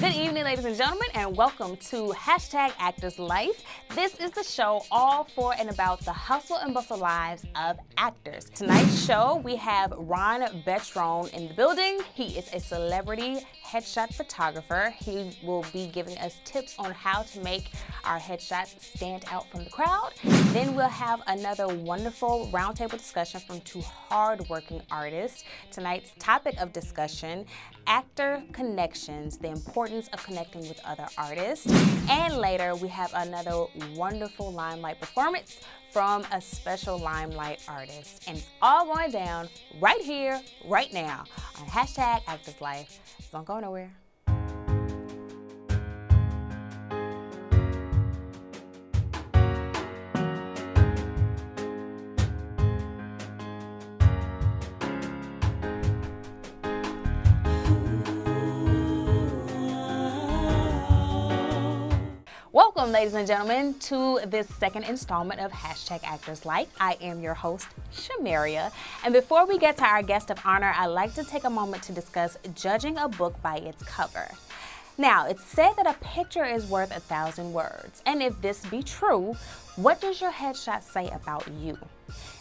Good evening, ladies and gentlemen, and welcome to #Actors Life. This is the show all for and about the hustle and bustle lives of actors. Tonight's show, we have Ron Betrone in the building. He is a celebrity headshot photographer. He will be giving us tips on how to make our headshots stand out from the crowd. Then we'll have another wonderful roundtable discussion from two hard-working artists. Tonight's topic of discussion, actor connections, the importance of connecting with other artists. And later, we have another wonderful Limelight performance from a special Limelight artist. And it's all going down right here, right now on #Actors Life. Don't go nowhere. Welcome, ladies and gentlemen, to this second installment of #Actors Life. I am your host, Shamaria. And before we get to our guest of honor, I'd like to take a moment to discuss judging a book by its cover. Now, it's said that a picture is worth 1,000 words. And if this be true, what does your headshot say about you?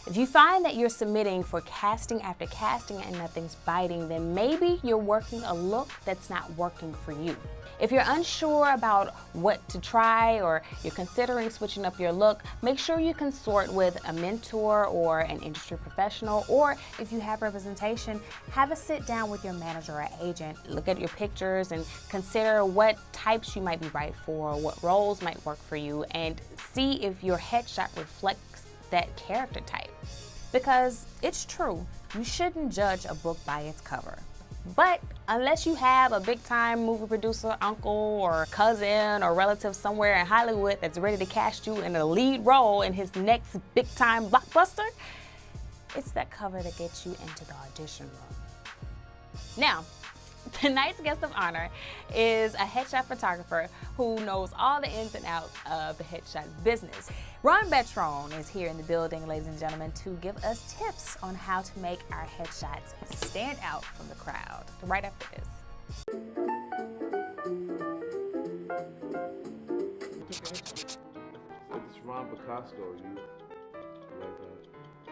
If you find that you're submitting for casting after casting and nothing's biting, then maybe you're working a look that's not working for you. If you're unsure about what to try or you're considering switching up your look, make sure you consort with a mentor or an industry professional, or if you have representation, have a sit down with your manager or agent. Look at your pictures and consider what types you might be right for, what roles might work for you, and see if your headshot reflects that character type. Because it's true, you shouldn't judge a book by its cover. But unless you have a big-time movie producer, uncle, or cousin, or relative somewhere in Hollywood that's ready to cast you in a lead role in his next big-time blockbuster, it's that cover that gets you into the audition room. Now, tonight's guest of honor is a headshot photographer who knows all the ins and outs of the headshot business. Ron Betrone is here in the building, ladies and gentlemen, to give us tips on how to make our headshots stand out from the crowd. Right after this. It's Ron Picasso. You like that?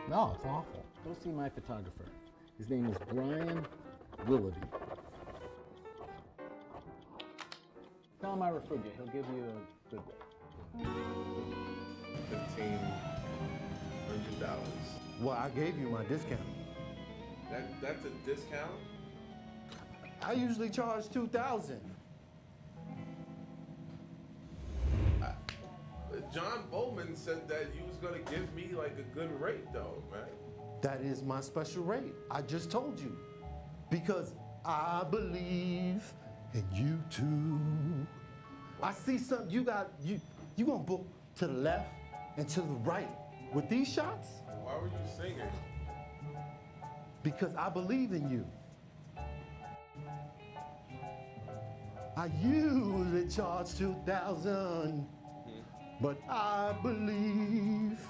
No, it's awful. Go see my photographer. His name is Brian Willoughby. Tell him I referred you. He'll give you a good rate. $1,500. Well, I gave you my discount. That's a discount? I usually charge $2,000. John Bowman said that you was gonna give me like a good rate though, man. That is my special rate. I just told you. Because I believe in you too. I see something you gonna book to the left and to the right. With these shots? Why were you singing? Because I believe in you. I usually charge $2,000, but I believe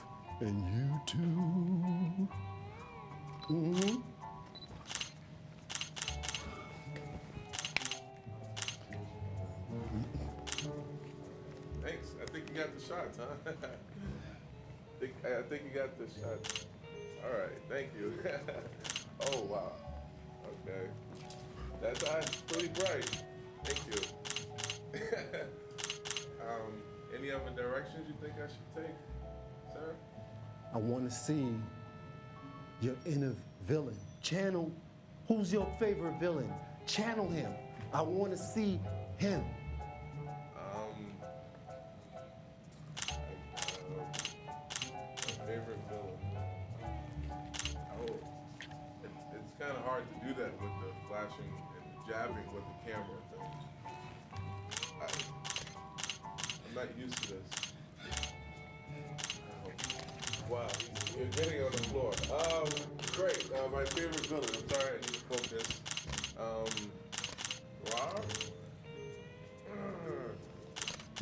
in you too. Mm-hmm. Thanks. I think you got the shots, huh? I think you got the shots. All right. Thank you. Oh wow. Okay. That's pretty bright. Thank you. Any other directions you think I should take, sir? I want to see your inner villain. Channel, who's your favorite villain? Channel him. I want to see him. Favorite villain. Oh, it's kind of hard to do that with the flashing and jabbing with the camera thing. I'm not used to this. Wow, you're getting on the floor. Great. My favorite villain. I'm sorry, I need to focus. Rob?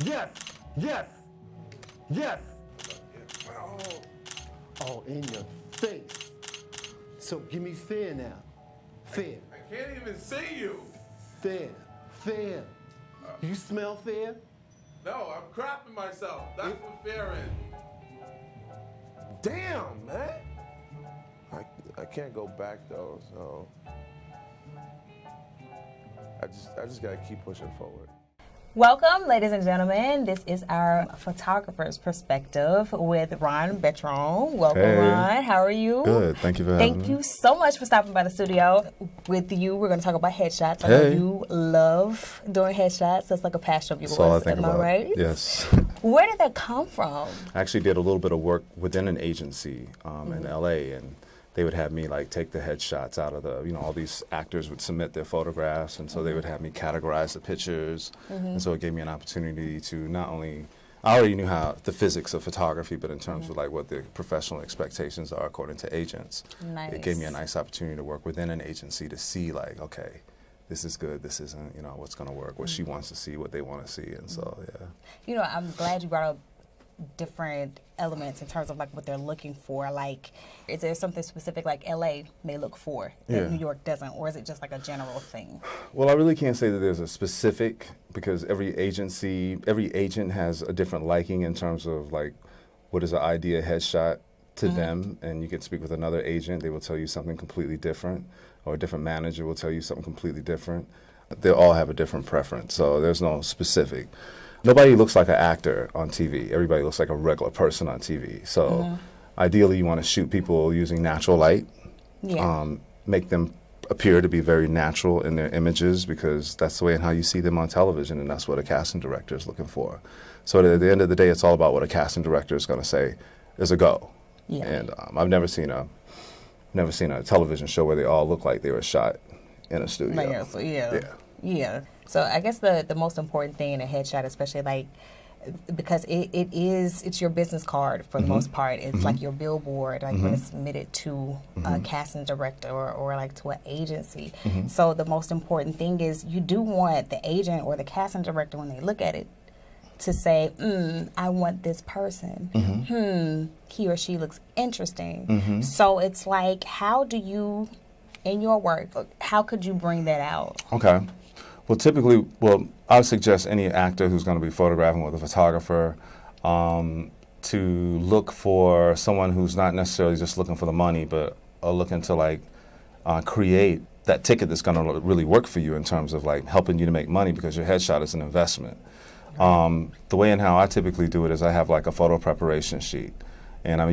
Yes, yes, yes. Oh. Oh, in your face. So give me fair now. Fair. I can't even see you. Fair. Fair. You smell fair? No, I'm crapping myself. That's what fair is. Damn, man. I can't go back though, so I just gotta keep pushing forward. Welcome, ladies and gentlemen. This is our photographer's perspective with Ron Betrone. Welcome, Hey. Ron. How are you? Good. Thank you for having me. Thank you so much for stopping by the studio. With you, we're going to talk about headshots. I Hey. know you love doing headshots. That's like a passion of yours. That's all I think Am I about. right? Yes. Where did that come from? I actually did a little bit of work within an agency in LA, and they would have me like take the headshots out of the, all these actors would submit their photographs, and so they would have me categorize the pictures. And so it gave me an opportunity to not only, I already knew how the physics of photography, but in terms of like what the professional expectations are according to agents. Nice. It gave me a nice opportunity to work within an agency to see like, okay, this is good, this isn't, what's gonna work, what she wants to see, what they want to see, and so, yeah. I'm glad you brought up different elements in terms of like what they're looking for. Like, is there something specific like LA may look for that Yeah. New York doesn't, or is it just like a general thing? Well, I really can't say that there's a specific, because every agent has a different liking in terms of like what is an idea headshot to them, and you can speak with another agent, they will tell you something completely different, or a different manager will tell you something completely different. They all have a different preference, so there's no specific. Nobody looks like an actor on TV. Everybody looks like a regular person on TV. So ideally you want to shoot people using natural light, make them appear to be very natural in their images, because that's the way and how you see them on television, and that's what a casting director is looking for. So at the end of the day, it's all about what a casting director is going to say is a go. Yeah. And I've never seen a television show where they all look like they were shot in a studio. Yeah. So I guess the most important thing in a headshot, especially like, because it's your business card for the most part. It's like your billboard, like when it's submitted to a casting director or like to an agency. So the most important thing is you do want the agent or the casting director, when they look at it, to say, I want this person. He or she looks interesting. So it's like, how do you, in your work, how could you bring that out? Okay. Well, typically, I would suggest any actor who's going to be photographing with a photographer to look for someone who's not necessarily just looking for the money, but are looking to like create that ticket that's going to really work for you in terms of like helping you to make money, because your headshot is an investment. The way and how I typically do it is I have like a photo preparation sheet, and I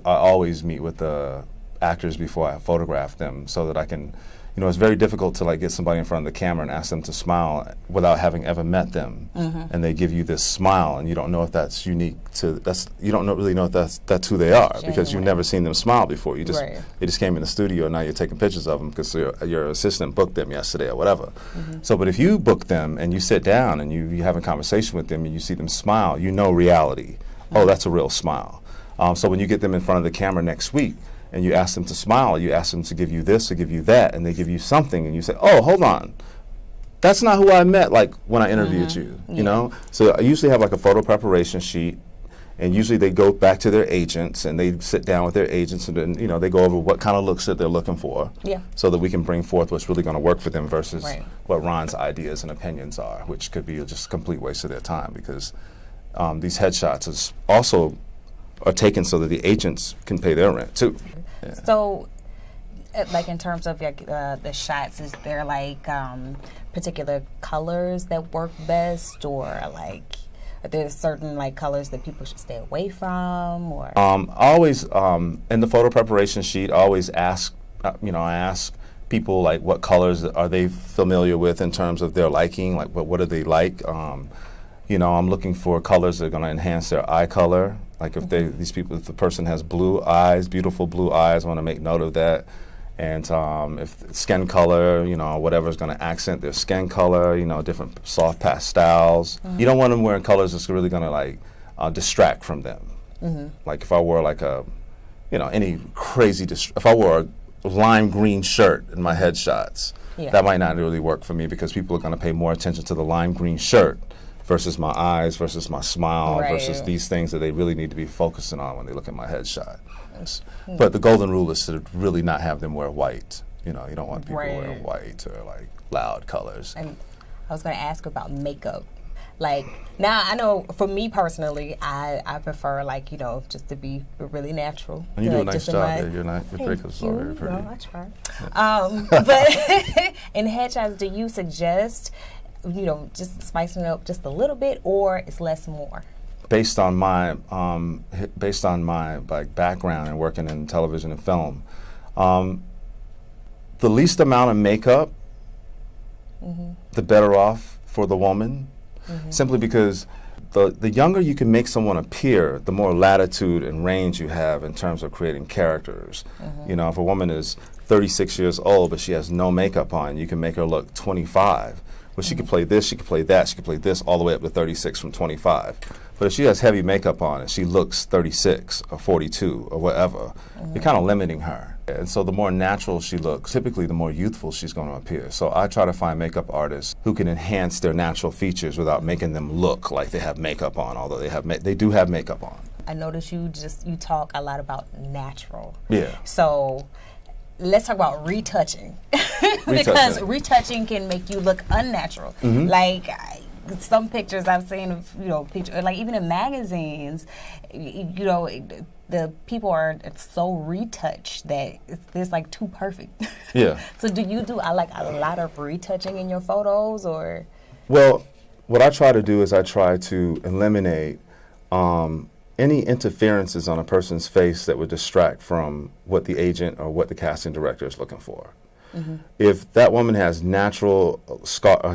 always meet with the actors before I photograph them, so that I can, it's very difficult to like get somebody in front of the camera and ask them to smile without having ever met them, and they give you this smile, and you don't know if that's unique to you don't really know if that's who they are, because you've never seen them smile before. You just they just came in the studio, and now you're taking pictures of them because your assistant booked them yesterday or whatever. So, but if you book them and you sit down and you have a conversation with them and you see them smile, you know reality. Oh, that's a real smile. So when you get them in front of the camera next week, and you ask them to smile, you ask them to give you this or give you that, and they give you something, and you say, oh, hold on, that's not who I met like when I interviewed you, you know? So I usually have like a photo preparation sheet, and usually they go back to their agents, and they sit down with their agents, and then, they go over what kind of looks that they're looking for, so that we can bring forth what's really gonna work for them versus what Ron's ideas and opinions are, which could be just a complete waste of their time, because these headshots are taken so that the agents can pay their rent too. Yeah. So, like in terms of like the shots, is there like particular colors that work best, or like are there certain like colors that people should stay away from? Or I always in the photo preparation sheet, I always ask, I ask people like what colors are they familiar with in terms of their liking, like what do they like. I'm looking for colors that are going to enhance their eye color. Like if if the person has blue eyes, beautiful blue eyes, I want to make note of that. And if skin color, whatever's going to accent their skin color, different soft pastels. You don't want them wearing colors that's really going to like distract from them. Like if I wore like any crazy, if I wore a lime green shirt in my headshots, that might not really work for me, because people are going to pay more attention to the lime green shirt versus my eyes, versus my smile, versus these things that they really need to be focusing on when they look at my headshot. But the golden rule is to really not have them wear white. You don't want people wearing white or like loud colors. And I was going to ask about makeup. Like, now I know for me personally, I prefer, like, you know, just to be really natural. And you do a Like, nice just in job my- there. Your makeup's all very pretty. No, I try. But in headshots, do you suggest, you know, just spicing it up just a little bit, or is less more? Based on my like background and working in television and film, the least amount of makeup, the better off for the woman. Simply because the younger you can make someone appear, the more latitude and range you have in terms of creating characters. You know, if a woman is 36 years old but she has no makeup on, you can make her look 25. Well, she could play this, she could play that, she could play this all the way up to 36 from 25. But if she has heavy makeup on and she looks 36 or 42 or whatever, you're kind of limiting her. And so the more natural she looks, typically the more youthful she's going to appear. So I try to find makeup artists who can enhance their natural features without making them look like they have makeup on, although they do have makeup on. I notice you talk a lot about natural. Yeah. So let's talk about retouching. Because retouching can make you look unnatural. Like, some pictures I've seen of, you know, like even in magazines, you know, the people are so retouched that it's like too perfect. Yeah. So do you do like a lot of retouching in your photos, or? Well, what I try to do is I try to eliminate any interferences on a person's face that would distract from what the agent or what the casting director is looking for. If that woman has natural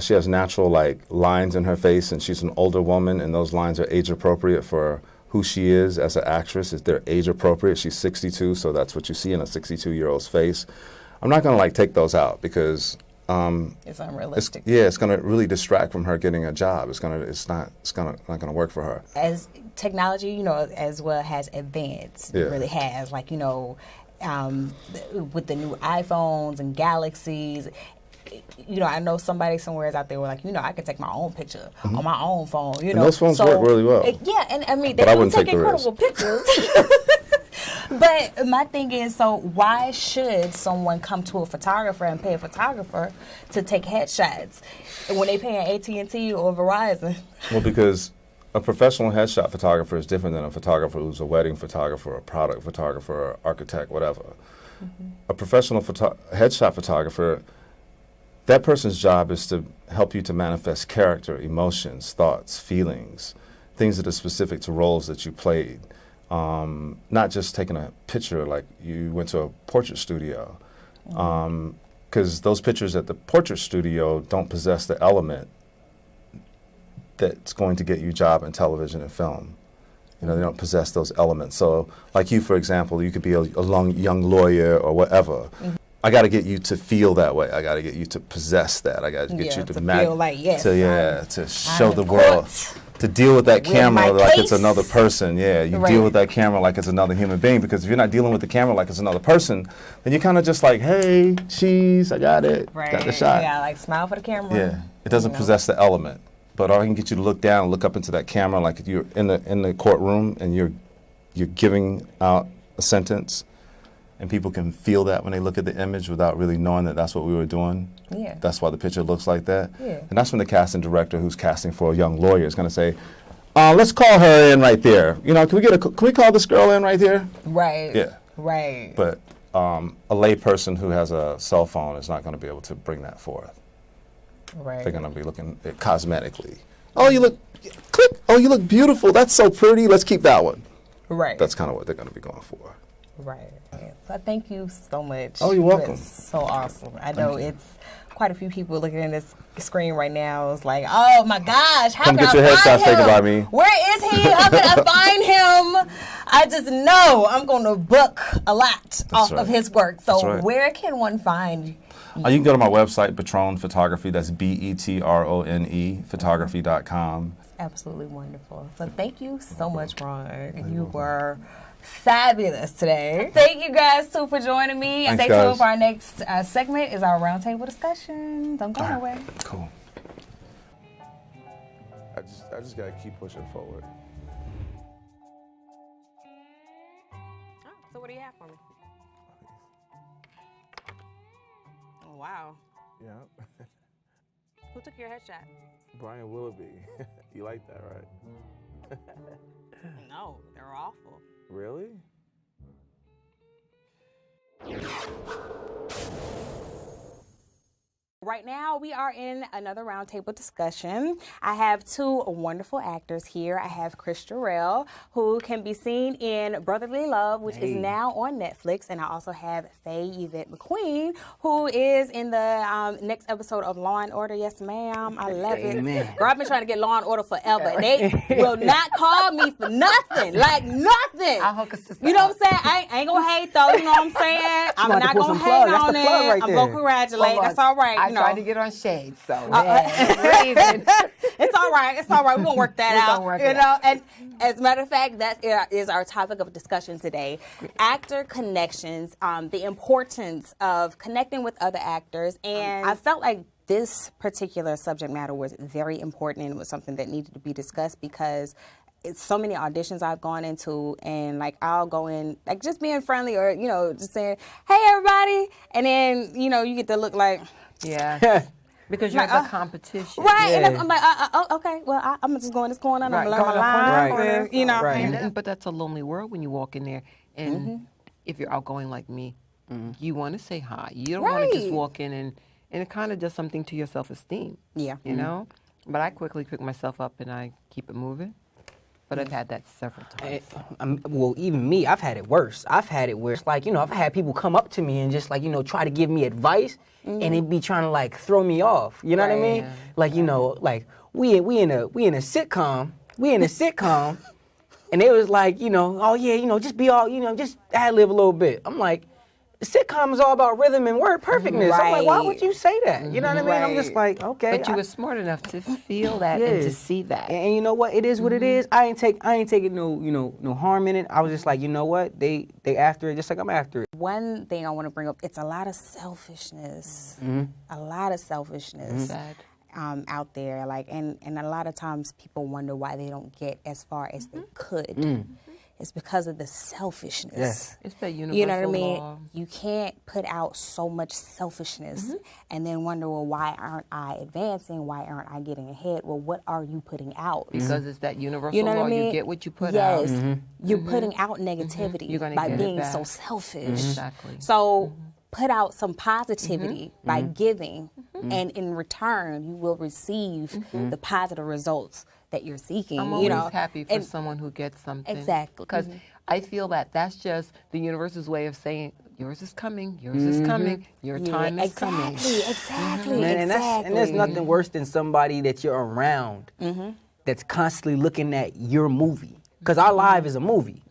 she has natural like lines in her face, and she's an older woman, and those lines are age appropriate for who she is as an actress, if they're age appropriate, she's 62, so that's what you see in a 62-year-old's face. I'm not going to like take those out because It's unrealistic. it's going to really distract from her getting a job. It's not going to work for her. As technology, you know, as well has advanced, it Yeah. really has. Like, you know, with the new iPhones and Galaxies, you know, I know somebody somewhere is out there where, like, you know, I could take my own picture on my own phone. You know, those phones work really well. Yeah, and I mean, they But I do wouldn't take take the risk. incredible pictures. But my thing is, so why should someone come to a photographer and pay a photographer to take headshots when they pay AT&T or Verizon? Well, because a professional headshot photographer is different than a photographer who's a wedding photographer, or product photographer, or architect, whatever. A professional headshot photographer, that person's job is to help you to manifest character, emotions, thoughts, feelings, things that are specific to roles that you played. Not just taking a picture like you went to a portrait studio. Because those pictures at the portrait studio don't possess the element that's going to get you a job in television and film. You know, they don't possess those elements. So, like you, for example, you could be a young lawyer or whatever. I got to get you to feel that way. I got to get you to possess that. I got to get you to feel like, yes, to show I'm the in world, court. to deal with that With camera my like it's case. another person. Yeah, you Right. deal with that camera like it's another human being, because if you're not dealing with the camera like it's another person, then you're kind of just like, hey, cheese, I got it, got the shot. Yeah, like smile for the camera. Yeah, it doesn't You know. possess the element, but I can get you to look down and look up into that camera like you're in the courtroom and you're giving out a sentence, and people can feel that when they look at the image without really knowing that that's what we were doing. Yeah. That's why the picture looks like that. Yeah. And that's when the casting director who's casting for a young lawyer is going to say, let's call her in right there. You know, can we call this girl in right there? Right. Yeah. Right. But a lay person who has a cell phone is not going to be able to bring that forth. Right. They're going to be looking at cosmetically. Oh, you look, click. Oh, you look beautiful. That's so pretty. Let's keep that one. Right. That's kind of what they're going to be going for. Right. Yeah. So thank you so much. Oh, you're welcome. It's so awesome. I know it's quite a few people looking at this screen right now. It's like, oh my gosh, how Come can get I your find headshots taken him? by me. Where is he? How can I find him? I just know I'm going to book a lot off right. of his work. So That's right. where can one find you? You can go to my website, Betrone Photography. That's Betrone, photography.com. Absolutely wonderful. So thank you so much, Ron. You were fabulous today. Thank you guys too for joining me. Thanks, Stay guys. tuned for our next segment is our roundtable discussion. Don't go nowhere. Cool. I just gotta keep pushing forward. So what do you have for me? Oh, wow. Yeah. Who took your headshot? Brian Willoughby. You like that, right? No, they're awful. Really? Right now, we are in another roundtable discussion. I have two wonderful actors here. I have Chris Jarell, who can be seen in Brotherly Love, which is now on Netflix. And I also have Faye, Yvette McQueen, who is in the next episode of Law & Order. Yes, ma'am. I love it. Girl, I've been trying to get Law & Order forever. And they will not call me for nothing. Like, nothing. I'll hook a sister. You know what I'm saying? I ain't going to hate, though. You know what I'm saying? I'm not going to hate on it. Right I'm going to congratulate. That's all right. I tried to get on shades, so it's all right. It's all right. We're gonna work that out. You know, and as a matter of fact, that is our topic of discussion today: actor connections, the importance of connecting with other actors. And I felt like this particular subject matter was very important and it was something that needed to be discussed because it's so many auditions I've gone into, and like I'll go in like just being friendly or just saying, "Hey, everybody," and then you get to look like. Yeah, because you're the competition. Right, and I'm like, okay, well, I'm just going this corner, I'm going to learn my lines, But that's a lonely world when you walk in there, and if you're outgoing like me, you want to say hi. You don't want to just walk in, and it kind of does something to your self-esteem. Yeah. You know? But I quickly pick myself up, and I keep it moving. But I've had that several times. Well, even me, I've had it worse. I've had it where it's like, I've had people come up to me and just like, try to give me advice, and they be trying to like throw me off. You know what I mean? Yeah. Like, like we in a sitcom, and it was like, oh yeah, just be all, just ad-lib a little bit. I'm like, the sitcom is all about rhythm and word perfectness. I'm like, why would you say that? You know what I mean? I'm just like, okay. But you were smart enough to feel that and to see that. And you know what? It is what it is. I ain't taking no harm in it. I was just like, you know what? They after it just like I'm after it. One thing I want to bring up, it's a lot of selfishness. A lot of selfishness. Out there, like, and a lot of times people wonder why they don't get as far as they could. It's because of the selfishness. Yes. It's that universal You know what I mean? law. You can't put out so much selfishness and then wonder, well, why aren't I advancing? Why aren't I getting ahead? Well, what are you putting out? Because it's that universal law. You get what you put out. Yes. You're putting out negativity You're gonna by get it being back. so selfish. Exactly. So put out some positivity by giving, and in return, you will receive the positive results that you're seeking. I'm always happy for someone who gets something. Exactly. Because I feel that that's just the universe's way of saying, yours is coming, yours is coming, your time is coming. Exactly. And there's nothing worse than somebody that you're around that's constantly looking at your movie. Because our life is a movie.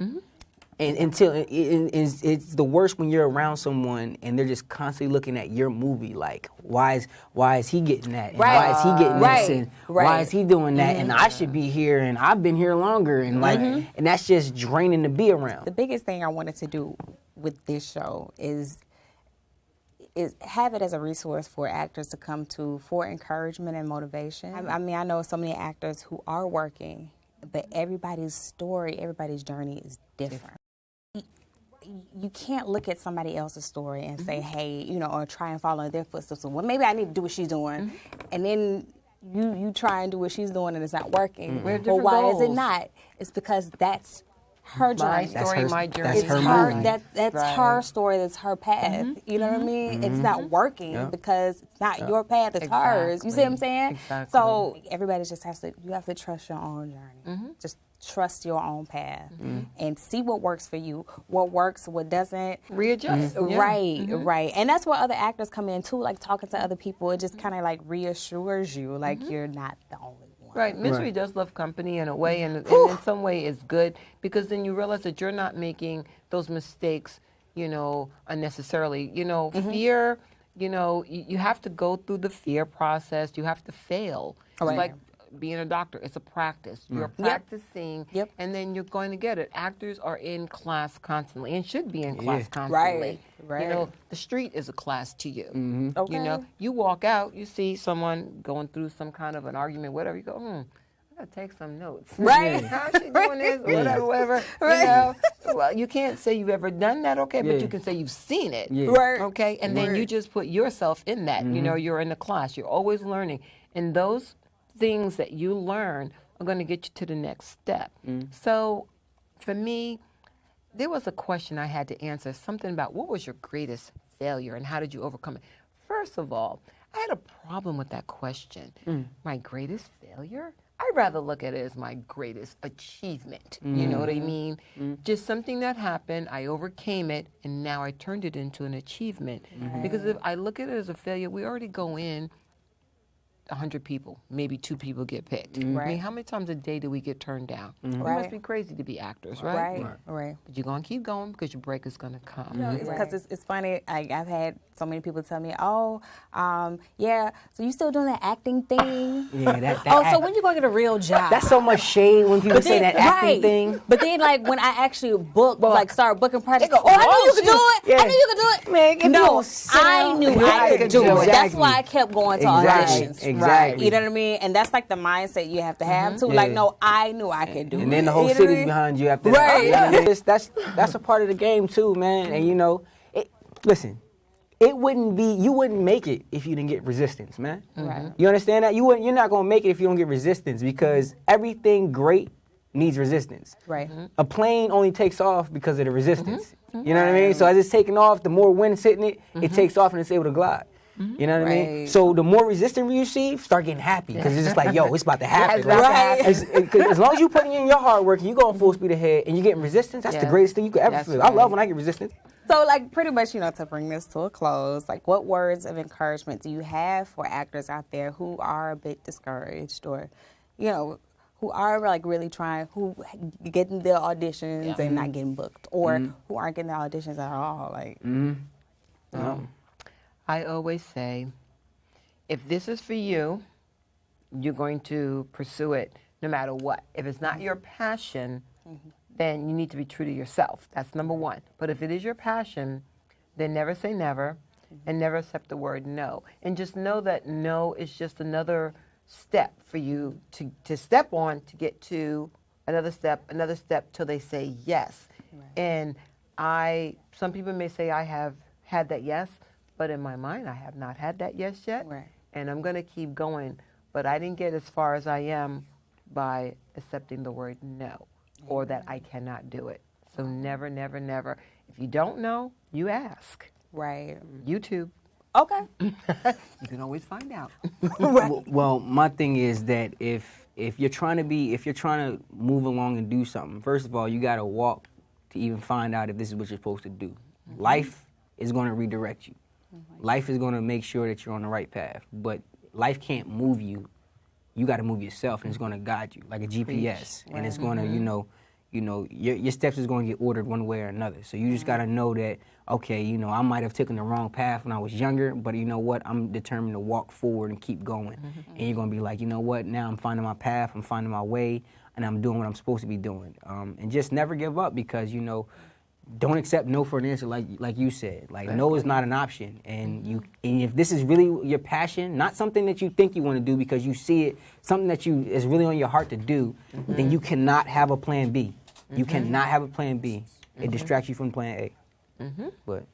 And it's the worst when you're around someone and they're just constantly looking at your movie, like why is he getting that? And why is he getting this? And why is he doing that? And I should be here, and I've been here longer, and like, and that's just draining to be around. The biggest thing I wanted to do with this show is have it as a resource for actors to come to for encouragement and motivation. I mean, I know so many actors who are working, but everybody's story, everybody's journey is different. You can't look at somebody else's story and say, hey, or try and follow in their footsteps. So, well, maybe I need to do what she's doing. And then you try and do what she's doing and it's not working. Well, why is it not? It's because that's her journey. My story, my journey. That's her movie. That's her story, that's her path. You know what I mean? It's not working because it's not your path, it's hers. You see what I'm saying? Exactly. So everybody just you have to trust your own journey. Just trust your own path and see what works for you, what works, what doesn't. Readjust. Right. And that's where other actors come in too, like talking to other people. It just kind of like reassures you, like you're not the only one. Right. Misery does love company in a way, and in some way it's good because then you realize that you're not making those mistakes, unnecessarily. Fear, you have to go through the fear process. You have to fail. It's like being a doctor, it's a practice. You're practicing, and then you're going to get it. Actors are in class constantly and should be in class constantly. Right. The street is a class to you. Okay. You walk out, you see someone going through some kind of an argument, whatever, you go, I gotta take some notes. Right. How's she doing this? Whatever. Well, you can't say you've ever done that, okay, but you can say you've seen it. Right. Okay, and then you just put yourself in that. You're in the class, you're always learning. And those things that you learn are going to get you to the next step. So for me, there was a question I had to answer, something about what was your greatest failure and how did you overcome it? First of all, I had a problem with that question. My greatest failure? I'd rather look at it as my greatest achievement. You know what I mean? Just something that happened, I overcame it, and now I turned it into an achievement. Because if I look at it as a failure, we already go in 100 people, maybe 2 people get picked. I mean, how many times a day do we get turned down? We must be crazy to be actors, right? Right. But you're going to keep going because your break is going to come. Because it's funny. I've had so many people tell me, "Oh, yeah. So you still doing that acting thing?" Yeah, that So when you gonna get a real job? That's so much shade when people say that acting thing. But then, like when I actually start booking projects, go, I knew you could do it. Yeah. I knew you could do it. Man, if no, you sit I down, knew I could do it. That's why I kept going to auditions. Exactly. You know what I mean? And that's like the mindset you have to have too. Like, no, I knew I could do it. And then the whole city's behind you after that. You know what I mean? That's a part of the game too, man. And you know, listen. You wouldn't make it if you didn't get resistance, man. Right. You understand that? You're not gonna make it if you don't get resistance because everything great needs resistance. Right. A plane only takes off because of the resistance. You know what I mean? So as it's taking off, the more wind's hitting it, it takes off and it's able to glide. You know what I mean? So the more resistance you receive, start getting happy because it's just like, yo, it's about to happen. As long as you putting in your hard work and you going full speed ahead and you're getting resistance, that's the greatest thing you could ever feel. I love when I get resistance. So, like, pretty much, to bring this to a close, like, what words of encouragement do you have for actors out there who are a bit discouraged or, who are, like, really trying, who getting their auditions and not getting booked or who aren't getting their auditions at all? Like, I always say, if this is for you, you're going to pursue it no matter what. If it's not your passion, then you need to be true to yourself. That's number one. But if it is your passion, then never say never and never accept the word no. And just know that no is just another step for you to step on to get to another step till they say yes. And some people may say I have had that yes, but in my mind I have not had that yes yet. And I'm going to keep going. But I didn't get as far as I am by accepting the word no. Or that I cannot do it. So never, never, never. If you don't know, you ask. Right. YouTube. Okay. You can always find out. Well, my thing is that if you're trying to move along and do something, first of all, you got to walk to even find out if this is what you're supposed to do. Life is going to redirect you. Life is going to make sure that you're on the right path. But life can't move you. You got to move yourself, and it's going to guide you like a GPS, and it's going to, your steps is going to get ordered one way or another. So you just got to know that, okay, I might have taken the wrong path when I was younger, but you know what? I'm determined to walk forward and keep going. And you're going to be like, you know what? Now I'm finding my path, I'm finding my way, and I'm doing what I'm supposed to be doing. And just never give up because, don't accept no for an answer like you said. Like no is not an option. And if this is really your passion, not something that you think you want to do because you see it, something that is really on your heart to do, then you cannot have a plan B. You cannot have a plan B. It distracts you from plan A. But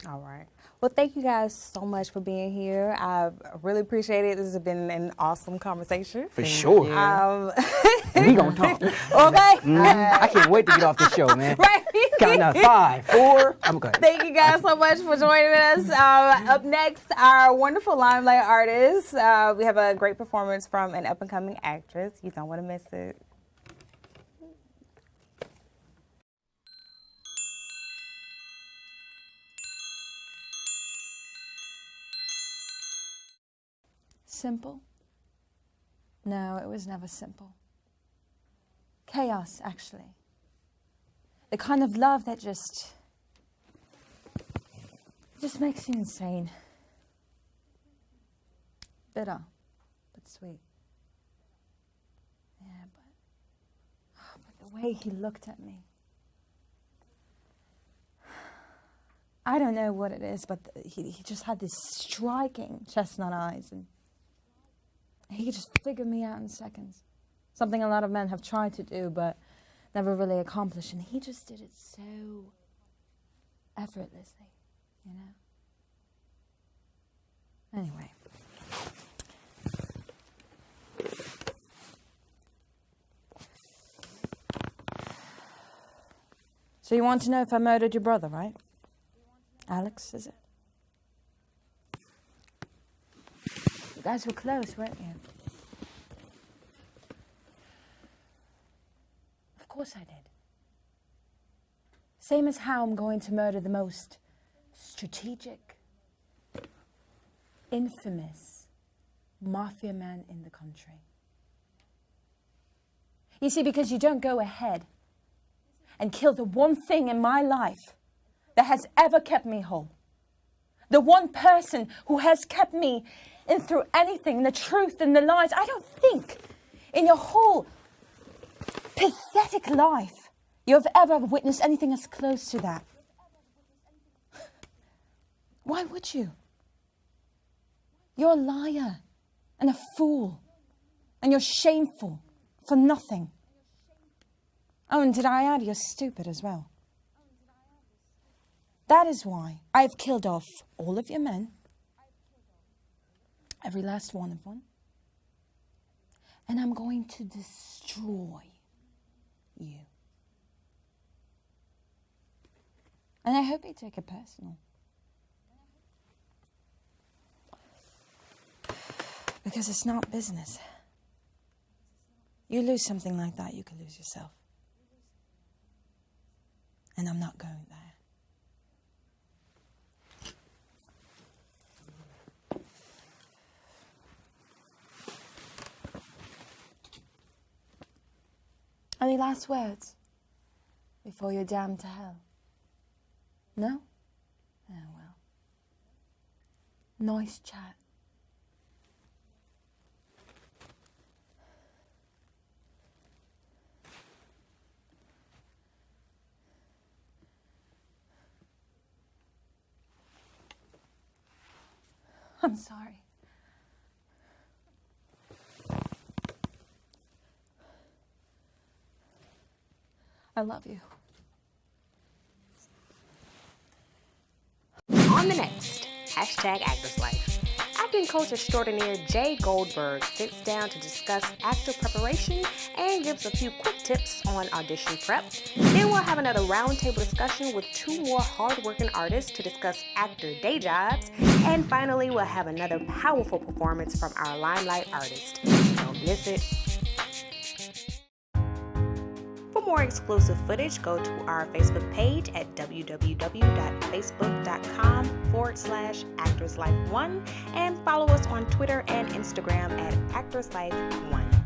all right. Well, thank you guys so much for being here. I really appreciate it. This has been an awesome conversation. For sure. We gonna talk. Okay. I can't wait to get off this show, man. Right. Counting out 5, 4. I'm good. Thank you guys so much for joining us. Up next, our wonderful Limelight artists. We have a great performance from an up-and-coming actress. You don't want to miss it. Simple? No, it was never simple. Chaos, actually. The kind of love that just makes you insane. Bitter, but sweet. Yeah, but the way he looked at me. I don't know what it is, but he just had this striking chestnut eyes, and he could just figure me out in seconds. Something a lot of men have tried to do, but never really accomplished. And he just did it so effortlessly, Anyway. So you want to know if I murdered your brother, right? Alex, is it? You guys were close, weren't you? Of course I did. Same as how I'm going to murder the most strategic, infamous mafia man in the country. You see, because you don't go ahead and kill the one thing in my life that has ever kept me whole. The one person who has kept me in through anything, the truth and the lies. I don't think in your whole pathetic life you have ever witnessed anything as close to that. Why would you? You're a liar and a fool, and you're shameful for nothing. Oh, and did I add, you're stupid as well. That is why I have killed off all of your men, every last one of them, and I'm going to destroy you. And I hope you take it personal. Because it's not business. You lose something like that, you can lose yourself. And I'm not going there. Any last words before you're damned to hell? No? Oh, well. Nice chat. I'm sorry. I love you. On the next, #Actors Life. Acting coach extraordinaire Jay Goldberg sits down to discuss actor preparation and gives a few quick tips on audition prep. Then we'll have another roundtable discussion with 2 more hard-working artists to discuss actor day jobs. And finally, we'll have another powerful performance from our Limelight artist. Don't miss it. For more exclusive footage, go to our Facebook page at www.facebook.com/ActorsLife1 and follow us on Twitter and Instagram at ActorsLife1.